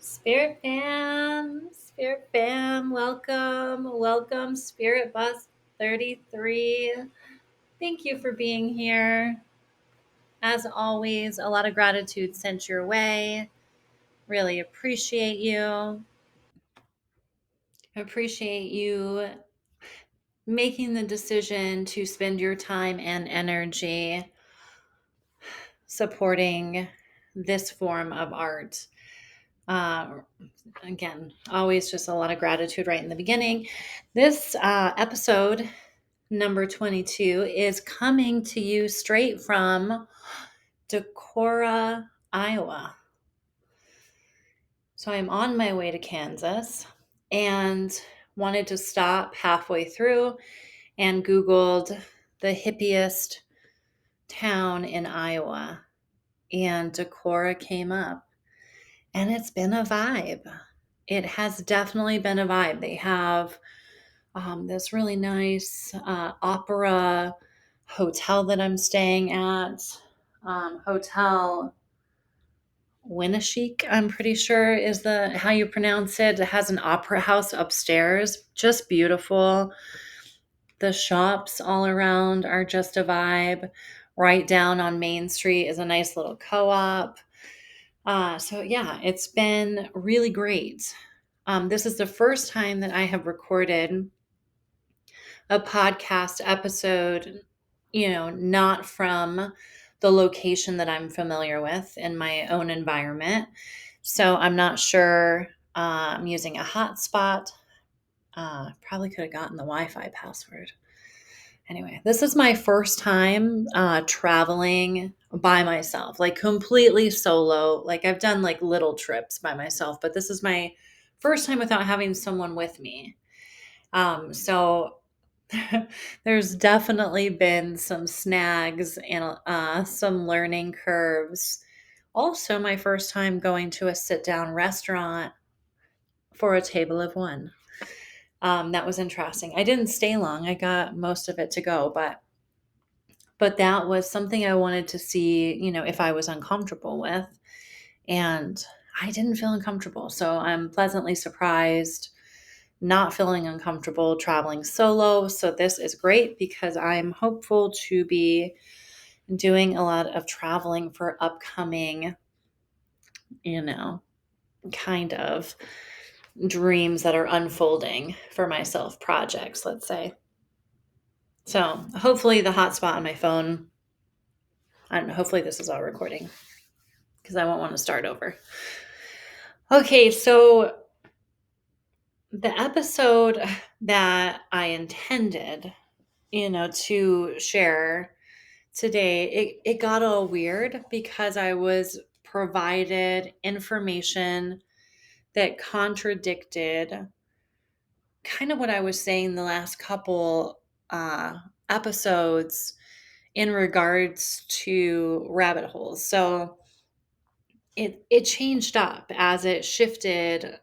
Spirit fam, welcome, Spirit Bus 33. Thank you for being here. As always, a lot of gratitude sent your way. Really appreciate you. Appreciate you making the decision to spend your time and energy supporting this form of art. Uh, Again, always just a lot of gratitude right in the beginning. This episode, number 22, is coming to you straight from Decorah, Iowa. So I'm on my way to Kansas and wanted to stop halfway through and Googled the hippiest town in Iowa. And Decorah came up. And it's been a vibe. It has definitely been a vibe. They have this really nice opera hotel that I'm staying at. Hotel Winneshiek, I'm pretty sure is the how you pronounce it. It has an opera house upstairs, just beautiful. The shops all around are just a vibe. Right down on Main Street is a nice little co-op. So yeah, it's been really great. This is the first time that I have recorded a podcast episode, not from the location that I'm familiar with in my own environment. So I'm not sure. I'm using a hotspot. Probably could have gotten the Wi-Fi password. Anyway, this is my first time traveling by myself, like completely solo. Like I've done like little trips by myself, but this is my first time without having someone with me. So there's definitely been some snags and some learning curves. Also, my first time going to a sit down restaurant for a table of one. That was interesting. I didn't stay long. I got most of it to go, but that was something I wanted to see, if I was uncomfortable with. And I didn't feel uncomfortable. So I'm pleasantly surprised not feeling uncomfortable traveling solo. So this is great because I'm hopeful to be doing a lot of traveling for upcoming, kind of dreams that are unfolding for myself, projects, let's say. So hopefully the hotspot on my phone, I don't know, hopefully this is all recording because I won't want to start over. Okay, so the episode that I intended, to share today, it got all weird because I was provided information that contradicted kind of what I was saying the last couple episodes in regards to rabbit holes. So it changed up as it shifted,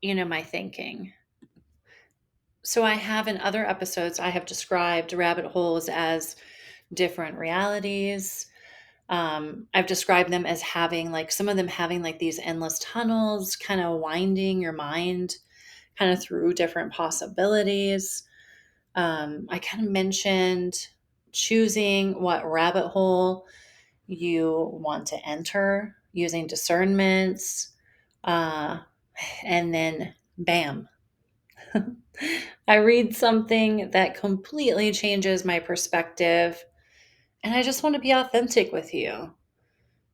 my thinking. So I have in other episodes, I have described rabbit holes as different realities. I've described them as having like some of them having like these endless tunnels, kind of winding your mind kind of through different possibilities. I kind of mentioned choosing what rabbit hole you want to enter using discernments. And then bam, I read something that completely changes my perspective. And I just want to be authentic with you.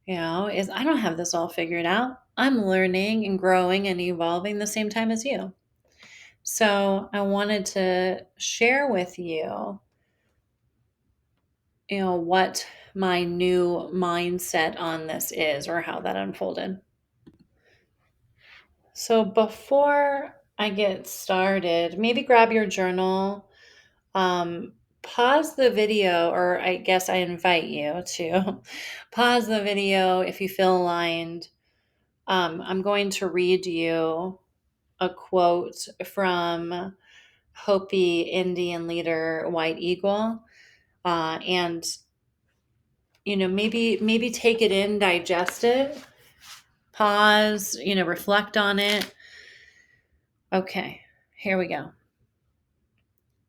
Is I don't have this all figured out. I'm learning and growing and evolving the same time as you. So I wanted to share with you, what my new mindset on this is or how that unfolded. So before I get started, maybe grab your journal, pause the video, or I guess I invite you to pause the video if you feel aligned. I'm going to read you a quote from Hopi Indian leader White Eagle, and maybe take it in, digest it, pause, reflect on it. Okay, here we go.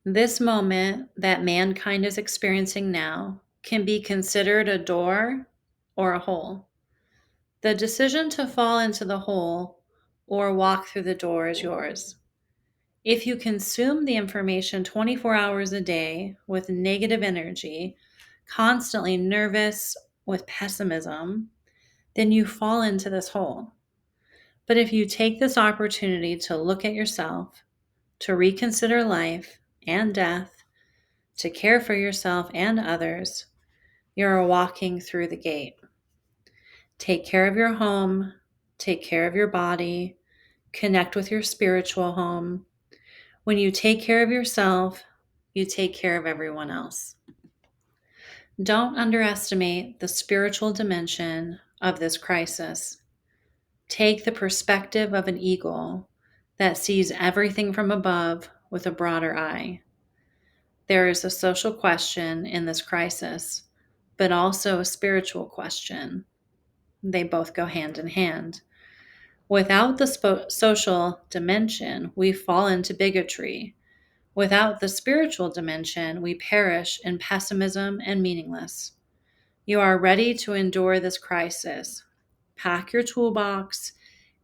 This moment that mankind is experiencing now can be considered a door or a hole. The decision to fall into the hole or walk through the door is yours. If you consume the information 24 hours a day with negative energy, constantly nervous with pessimism, then you fall into this hole. But if you take this opportunity to look at yourself, to reconsider life and death, to care for yourself and others, you're walking through the gate. Take care of your home, take care of your body, connect with your spiritual home. When you take care of yourself, you take care of everyone else. Don't underestimate the spiritual dimension of this crisis. Take the perspective of an eagle that sees everything from above with a broader eye. There is a social question in this crisis, but also a spiritual question. They both go hand in hand. Without the social dimension, we fall into bigotry. Without the spiritual dimension, we perish in pessimism and meaningless. You are ready to endure this crisis. Pack your toolbox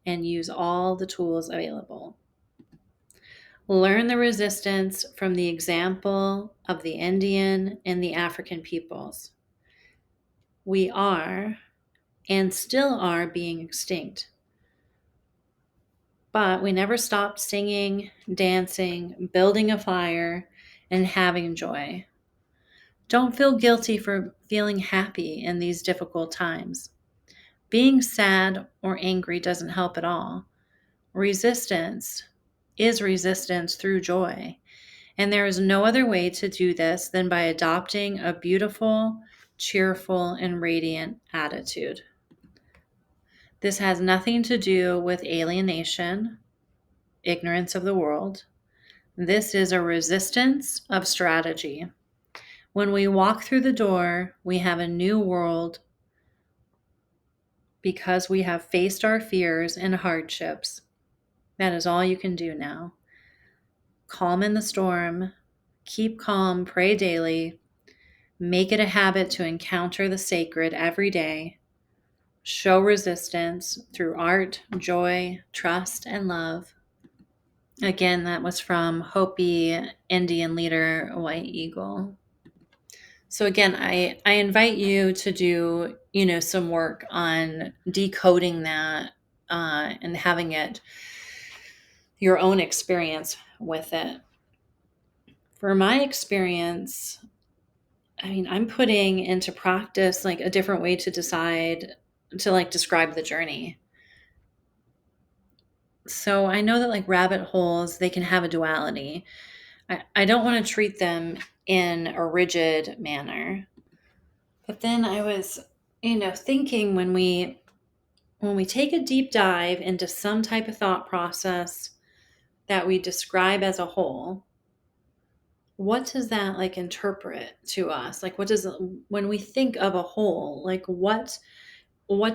and use all the tools available. Learn the resistance from the example of the Indian and the African peoples. We are and still are being extinct. But we never stopped singing, dancing, building a fire, and having joy. Don't feel guilty for feeling happy in these difficult times. Being sad or angry doesn't help at all. Resistance is resistance through joy. And there is no other way to do this than by adopting a beautiful, cheerful, and radiant attitude. This has nothing to do with alienation, ignorance of the world. This is a resistance of strategy. When we walk through the door, we have a new world because we have faced our fears and hardships. That is all you can do now. Calm in the storm, keep calm, pray daily, make it a habit to encounter the sacred every day. Show resistance through art, joy, trust, and love. Again, that was from Hopi Indian leader White Eagle. So again, I invite you to do, some work on decoding that and having it your own experience with it. For my experience, I'm putting into practice like a different way to decide to like describe the journey. So I know that like rabbit holes, they can have a duality. I don't want to treat them in a rigid manner. But then I was, thinking when we take a deep dive into some type of thought process that we describe as a whole, what does that like interpret to us? Like when we think of a whole, like what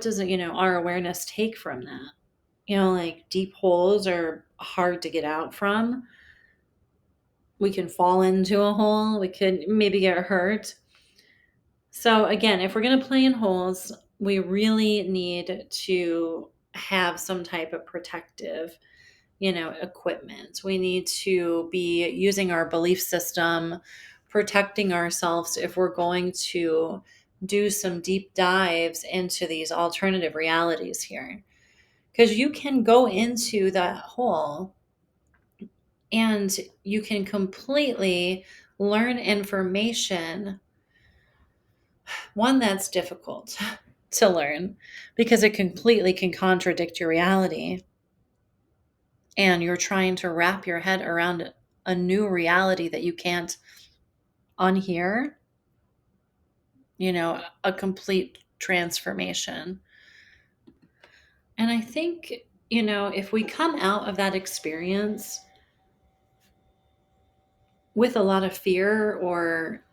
does it, our awareness take from that? Like deep holes are hard to get out from. We can fall into a hole. We could maybe get hurt. So again, if we're going to play in holes, we really need to have some type of protective, equipment. We need to be using our belief system, protecting ourselves if we're going to do some deep dives into these alternative realities here. Because you can go into that hole and you can completely learn information, one that's difficult to learn because it completely can contradict your reality. And you're trying to wrap your head around a new reality that you can't unhear, a complete transformation. And I think, if we come out of that experience with a lot of fear or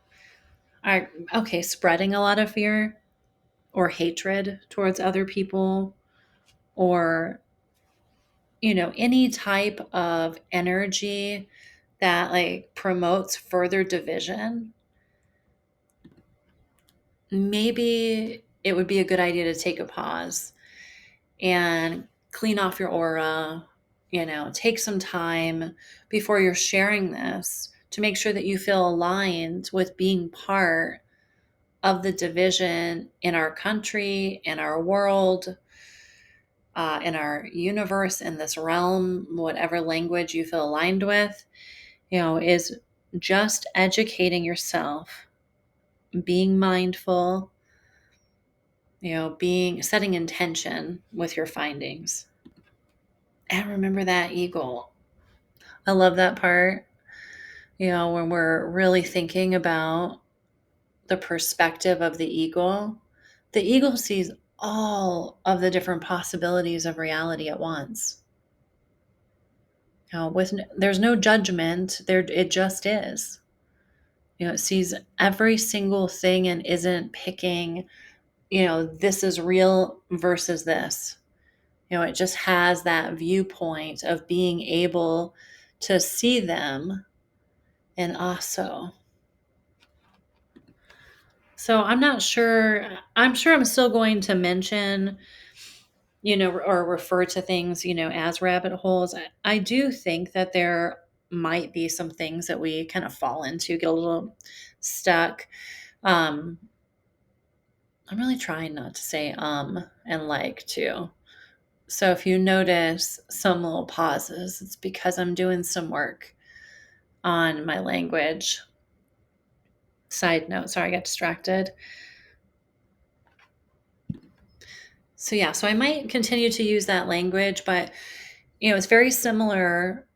spreading a lot of fear or hatred towards other people or, any type of energy that like promotes further division, maybe it would be a good idea to take a pause and clean off your aura, take some time before you're sharing this to make sure that you feel aligned with being part of the division in our country, in our world, in our universe, in this realm, whatever language you feel aligned with, is just educating yourself, being mindful, being setting intention with your findings. And remember that eagle. I love that part. When we're really thinking about the perspective of the eagle sees all of the different possibilities of reality at once. There's no judgment there, it just is. It sees every single thing and isn't picking, this is real versus this. It just has that viewpoint of being able to see them. And also, so I'm not sure, I'm sure I'm still going to mention, or refer to things, as rabbit holes. I do think that there might be some things that we kind of fall into, get a little stuck. Um, I'm really trying not to say and like too. So if you notice some little pauses, it's because I'm doing some work on my language. Side note, sorry, I got distracted. So yeah, so I might continue to use that language, but it's very similar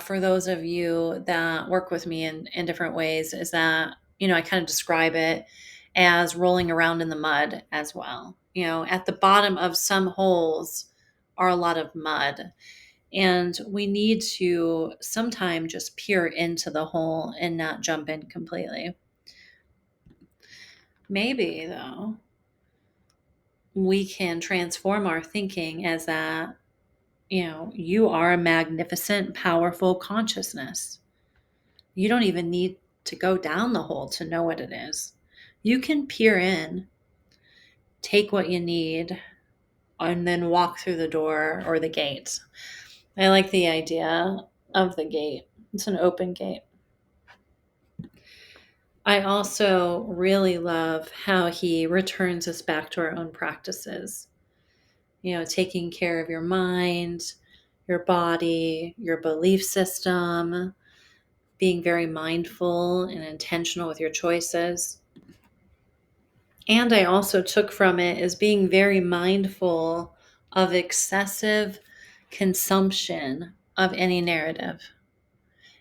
for those of you that work with me in different ways. Is that I kind of describe it as rolling around in the mud as well. At the bottom of some holes are a lot of mud, and we need to sometime just peer into the hole and not jump in completely. Maybe though, we can transform our thinking as that, you are a magnificent, powerful consciousness. You don't even need to go down the hole to know what it is. You can peer in, take what you need, and then walk through the door or the gate. I like the idea of the gate. It's an open gate. I also really love how he returns us back to our own practices. Taking care of your mind, your body, your belief system, being very mindful and intentional with your choices. And I also took from it is being very mindful of excessive consumption of any narrative,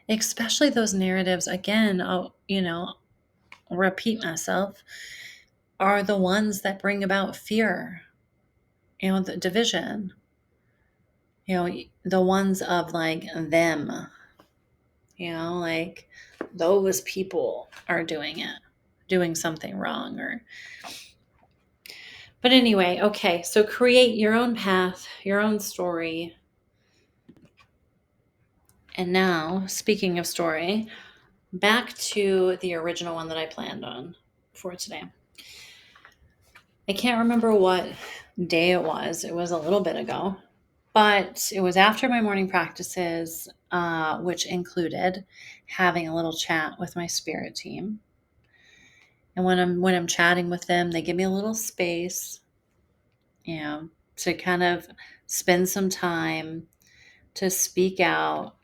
especially those narratives, again, I'll repeat myself, are the ones that bring about fear, the division, the ones of like them, like those people are doing something wrong but anyway, okay, so create your own path, your own story. And now, speaking of story, back to the original one that I planned on for today. I can't remember what day it was. It was a little bit ago, but it was after my morning practices, which included having a little chat with my spirit team. And when I'm chatting with them, they give me a little space, to kind of spend some time to speak out,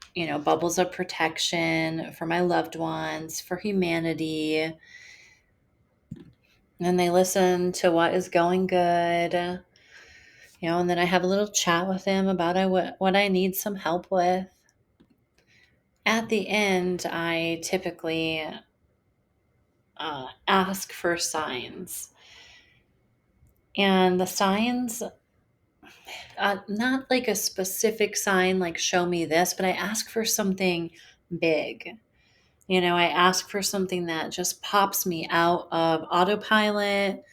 bubbles of protection for my loved ones, for humanity. And they listen to what is going good, and then I have a little chat with them about what I need some help with. At the end, I typically ask for signs. And the signs, not like a specific sign, like show me this, but I ask for something big. I ask for something that just pops me out of autopilot,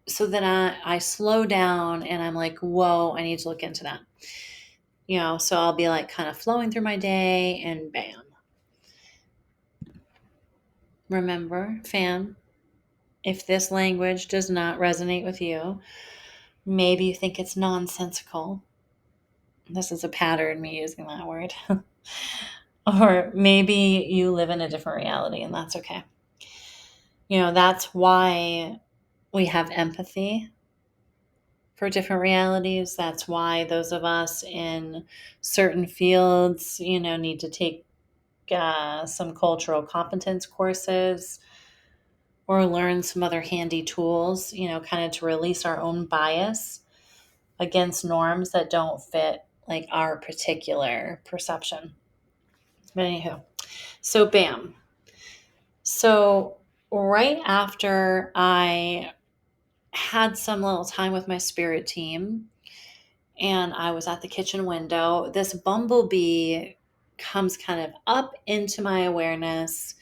So then I slow down and I'm like, whoa, I need to look into that. So I'll be like kind of flowing through my day and bam. Remember, fam, if this language does not resonate with you, maybe you think it's nonsensical. This is a pattern, me using that word. Or maybe you live in a different reality and that's okay. That's why we have empathy for different realities. That's why those of us in certain fields, need to take some cultural competence courses or learn some other handy tools, kind of to release our own bias against norms that don't fit like our particular perception. But anywho, so bam. So right after I had some little time with my spirit team and I was at the kitchen window, this bumblebee comes kind of up into my awareness.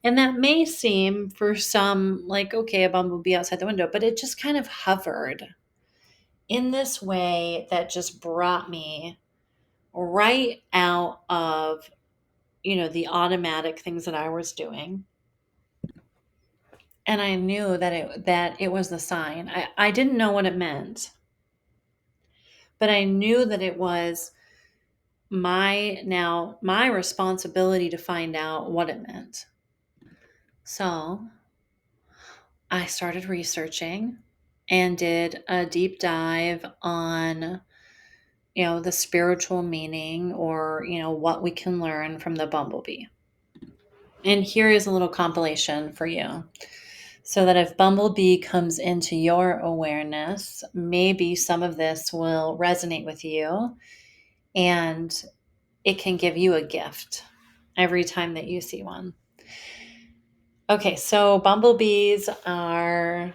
And that may seem for some like, okay, a bumblebee outside the window, but it just kind of hovered in this way that just brought me right out of, the automatic things that I was doing. And I knew that it was the sign. I didn't know what it meant, but I knew that it was my responsibility to find out what it meant. So I started researching and did a deep dive on, the spiritual meaning or, what we can learn from the bumblebee. And here is a little compilation for you. So that if bumblebee comes into your awareness, maybe some of this will resonate with you and it can give you a gift every time that you see one. Okay, so bumblebees they're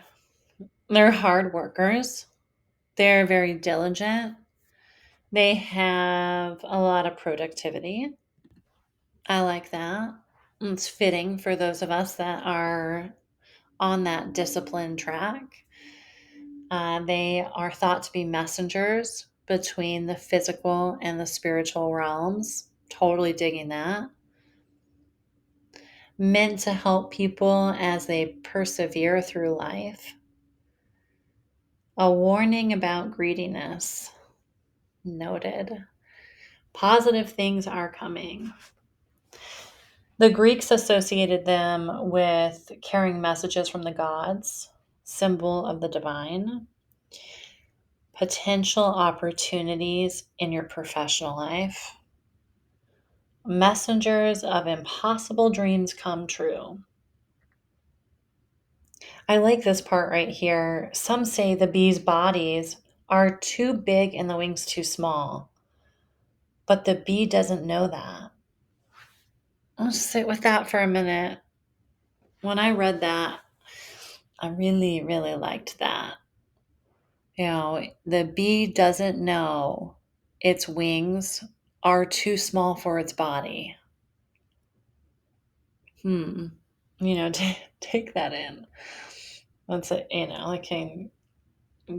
hard workers. They're very diligent. They have a lot of productivity. I like that. It's fitting for those of us that are on that discipline track. They are thought to be messengers between the physical and the spiritual realms. Totally digging that. Meant to help people as they persevere through life. A warning about greediness. Noted. Positive things are coming. The Greeks associated them with carrying messages from the gods, symbol of the divine, potential opportunities in your professional life, messengers of impossible dreams come true. I like this part right here. Some say the bees' bodies are too big and the wings too small, but the bee doesn't know that. I'll just sit with that for a minute. When I read that, I really, really liked that. The bee doesn't know its wings are too small for its body. Take that in. That's it. I can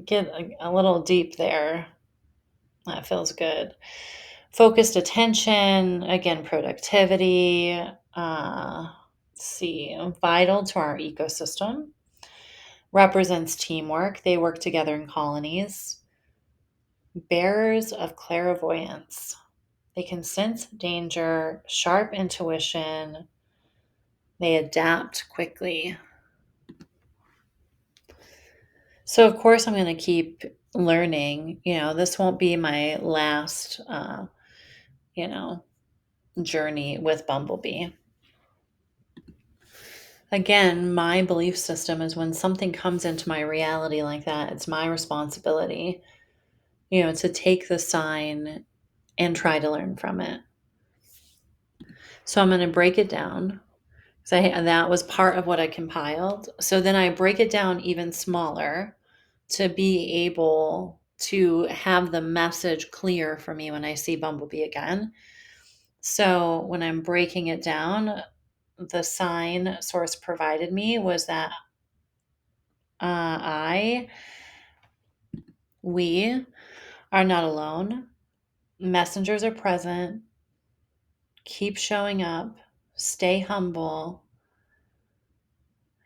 get a little deep there. That feels good. Focused attention, again, productivity. Let's see, vital to our ecosystem. Represents teamwork. They work together in colonies. Bearers of clairvoyance. They can sense danger, sharp intuition. They adapt quickly. So, of course, I'm going to keep learning. This won't be my last, journey with Bumblebee. Again, my belief system is when something comes into my reality like that, it's my responsibility, to take the sign and try to learn from it. So I'm going to break it down. So that was part of what I compiled. So then I break it down even smaller to be able to have the message clear for me when I see Bumblebee again. So when I'm breaking it down, the sign source provided me was that We are not alone. Messengers are present. Keep showing up. Stay humble,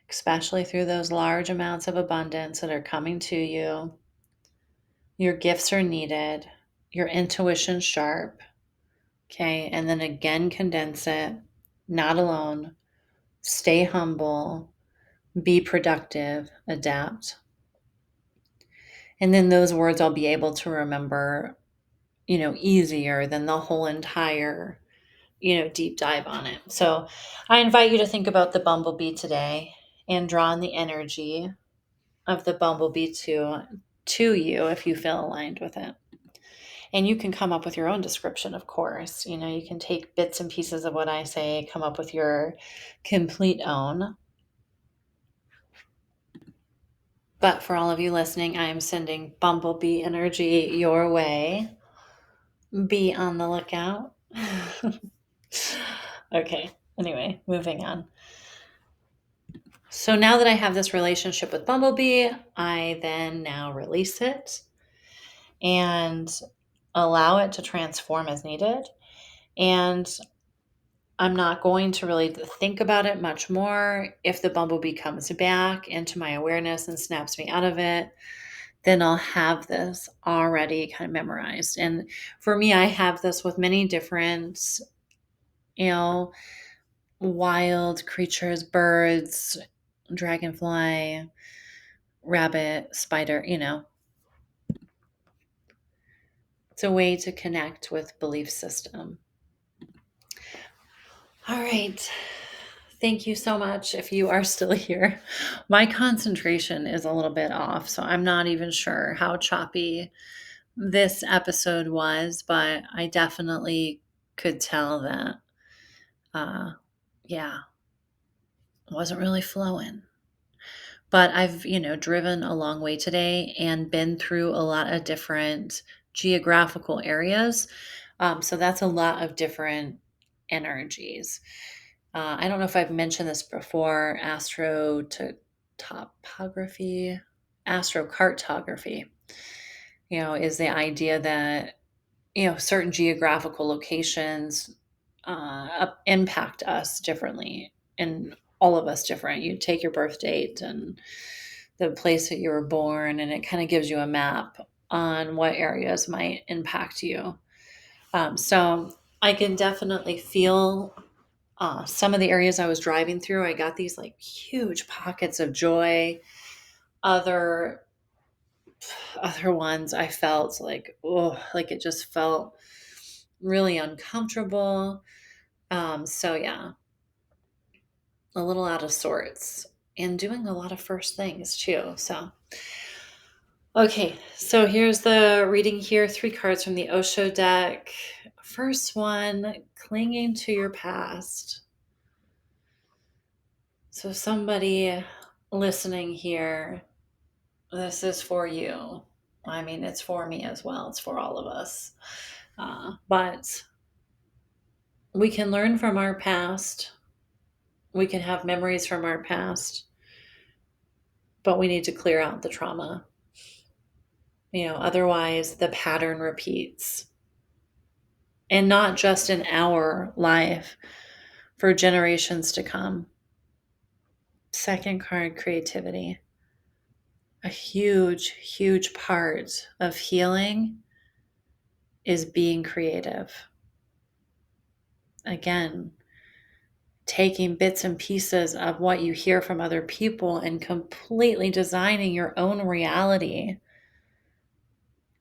especially through those large amounts of abundance that are coming to you. Your gifts are needed. Your intuition sharp. Okay. And then again, condense it. Not alone. Stay humble. Be productive. Adapt. And then those words I'll be able to remember, easier than the whole entire, deep dive on it. So I invite you to think about the bumblebee today and draw on the energy of the bumblebee to you if you feel aligned with it. And you can come up with your own description, of course. You can take bits and pieces of what I say, come up with your complete own. But for all of you listening, I am sending bumblebee energy your way. Be on the lookout. Okay, anyway, moving on. So now that I have this relationship with Bumblebee, I then now release it and allow it to transform as needed. And I'm not going to really think about it much more. If the bumblebee comes back into my awareness and snaps me out of it, then I'll have this already kind of memorized. And for me, I have this with many different, wild creatures, birds, dragonfly, rabbit, spider, It's a way to connect with belief system. All right. Thank you so much if you are still here. My concentration is a little bit off, so I'm not even sure how choppy this episode was, but I definitely could tell that, yeah, wasn't really flowing. But I've, driven a long way today and been through a lot of different geographical areas. So that's a lot of different energies. I don't know if I've mentioned this before, astrocartography, is the idea that, certain geographical locations impact us differently, and all of us different. You take your birth date and the place that you were born, and it kind of gives you a map on what areas might impact you. So I can definitely feel some of the areas I was driving through. I got these like huge pockets of joy. Other ones I felt like, oh, like it just felt really uncomfortable. So yeah, a little out of sorts and doing a lot of first things too. So, okay, so here's the reading here. 3 cards from the Osho deck. First one, clinging to your past. So somebody listening here, this is for you. I mean, it's for me as well. It's for all of us. But we can learn from our past. We can have memories from our past, but we need to clear out the trauma. Otherwise the pattern repeats. And not just in our life, for generations to come. Second card, creativity. A huge, huge part of healing is being creative. Again, taking bits and pieces of what you hear from other people and completely designing your own reality.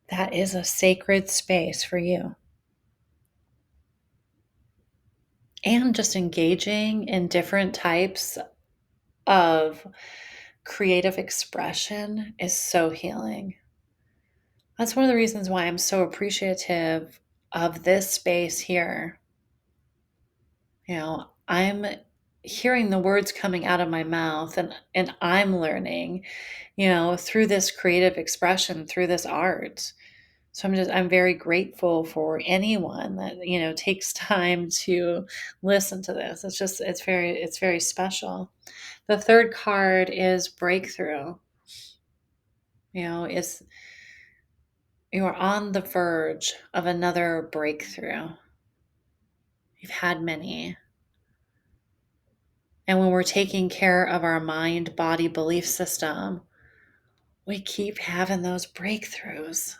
That is a sacred space for you. And just engaging in different types of creative expression is so healing. That's one of the reasons why I'm so appreciative of this space here. I'm hearing the words coming out of my mouth, and I'm learning, through this creative expression, through this art. So I'm very grateful for anyone that, takes time to listen to this. It's very special. The third card is breakthrough. Is you are on the verge of another breakthrough. You've had many. And when we're taking care of our mind, body, belief system, we keep having those breakthroughs.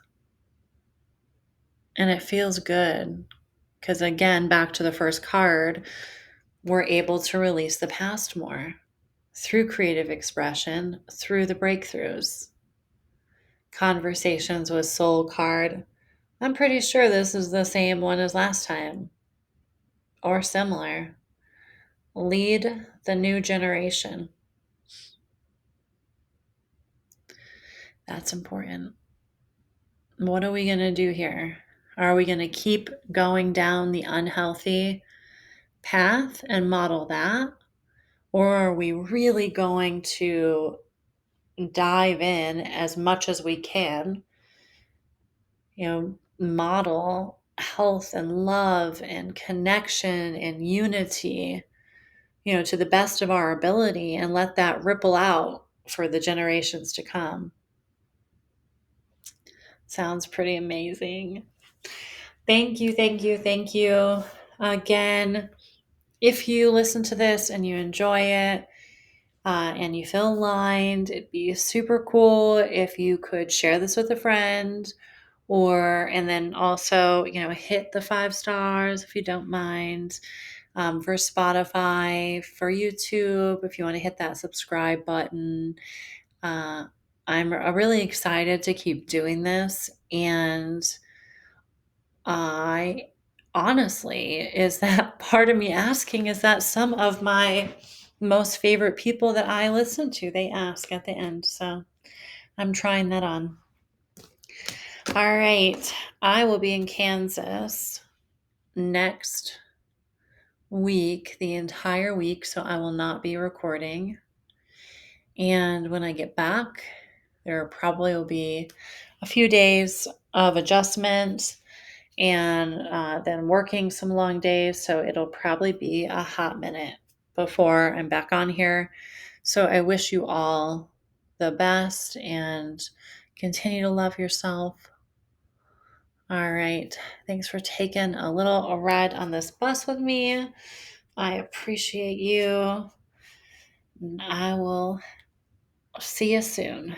And it feels good because, again, back to the first card, we're able to release the past more through creative expression, through the breakthroughs. Conversations with Soul card. I'm pretty sure this is the same one as last time or similar. Lead the new generation. That's important. What are we going to do here? Are we going to keep going down the unhealthy path and model that? Or are we really going to dive in as much as we can, model health and love and connection and unity, to the best of our ability and let that ripple out for the generations to come? Sounds pretty amazing. Thank you, thank you, thank you. Again, if you listen to this and you enjoy it, and you feel aligned, it'd be super cool if you could share this with a friend, and then also, hit the 5 stars if you don't mind, for Spotify, for YouTube, if you want to hit that subscribe button. I'm really excited to keep doing this. And I honestly, is that part of me asking, is that some of my most favorite people that I listen to, they ask at the end. So I'm trying that on. All right. I will be in Kansas next week, the entire week. So I will not be recording. And when I get back, there probably will be a few days of adjustment and then working some long days. So it'll probably be a hot minute before I'm back on here. So I wish you all the best and continue to love yourself. All right. Thanks for taking a little ride on this bus with me. I appreciate you. I will see you soon.